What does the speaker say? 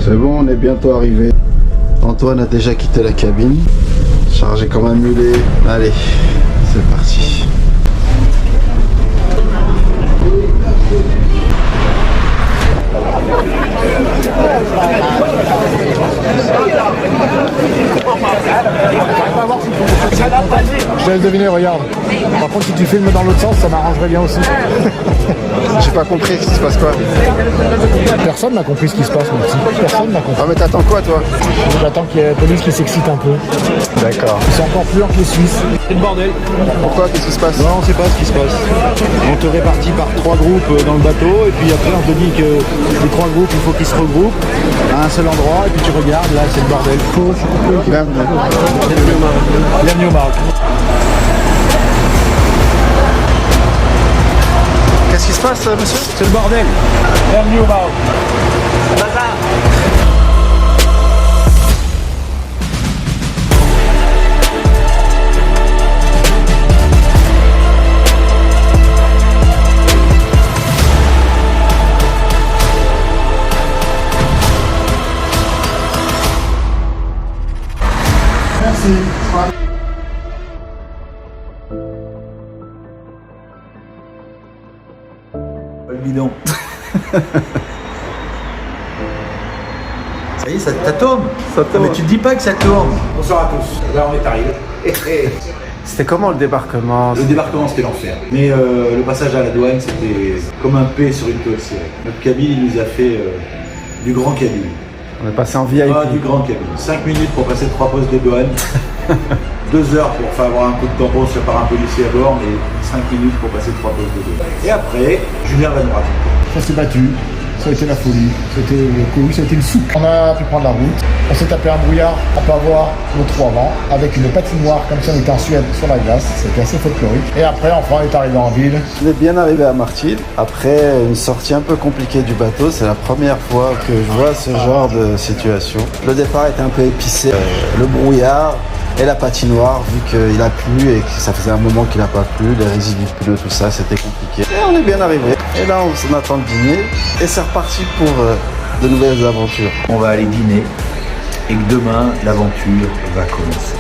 C'est bon, on est bientôt arrivé. Antoine a déjà quitté la cabine. Chargé comme un mulet. Allez, c'est parti. Je laisse deviner, regarde. Par contre, si tu filmes dans l'autre sens, ça m'arrangerait bien aussi. J'ai pas compris ce qui se passe quoi. Personne n'a compris ce qui se passe, mon petit. Personne n'a compris. Ah mais t'attends quoi toi? J'attends qu'il y ait la police qui s'excite un peu. D'accord. Ils sont encore plus lents que les Suisses. C'est le bordel. Pourquoi? Qu'est-ce qui se passe? Non, on sait pas ce qui se passe. On te répartit par 3 groupes dans le bateau et puis après on te dit que les 3 groupes il faut qu'ils se regroupent à un seul endroit et puis tu regardes, là c'est le bordel. Bienvenue au Maroc. Qu'est-ce qui se passe monsieur? C'est le bordel. Bienvenue au Maroc. Merci. Pas le bidon. Ça y est, ça tourne. Ça tourne. Mais tu te dis pas que ça tourne. Bonsoir à tous. Là on est arrivé. C'était comment le débarquement? Le débarquement c'était l'enfer. Mais le passage à la douane c'était comme un P sur une toile cirée. Notre cabine il nous a fait du grand cabine. On est passé en VIP. Ah, du grand cabine. 5 minutes pour passer 3 postes de douane. 2 heures pour faire avoir un coup de tampon sur par un policier à bord, mais 5 minutes pour passer 3 postes de douane. Et après, Julien va nous raconter. Ça s'est battu. Ça a été la folie. Ça a été une soupe. On a pu prendre la route. On s'est tapé un brouillard à pas voir le trou avant, avec une patinoire comme si on était en Suède sur la glace. C'était assez folklorique. Et après, enfin, on est arrivé en ville. On est bien arrivé à Martil. Après une sortie un peu compliquée du bateau, c'est la première fois que je vois ce genre de situation. Le départ était un peu épicé. Le brouillard et la patinoire, vu qu'il a plu et que ça faisait un moment qu'il n'a pas plu, les résidus de tout ça, c'était compliqué. Et on est bien arrivé. Et là, on attend le dîner. Et c'est reparti pour de nouvelles aventures. On va aller dîner et que demain l'aventure va commencer.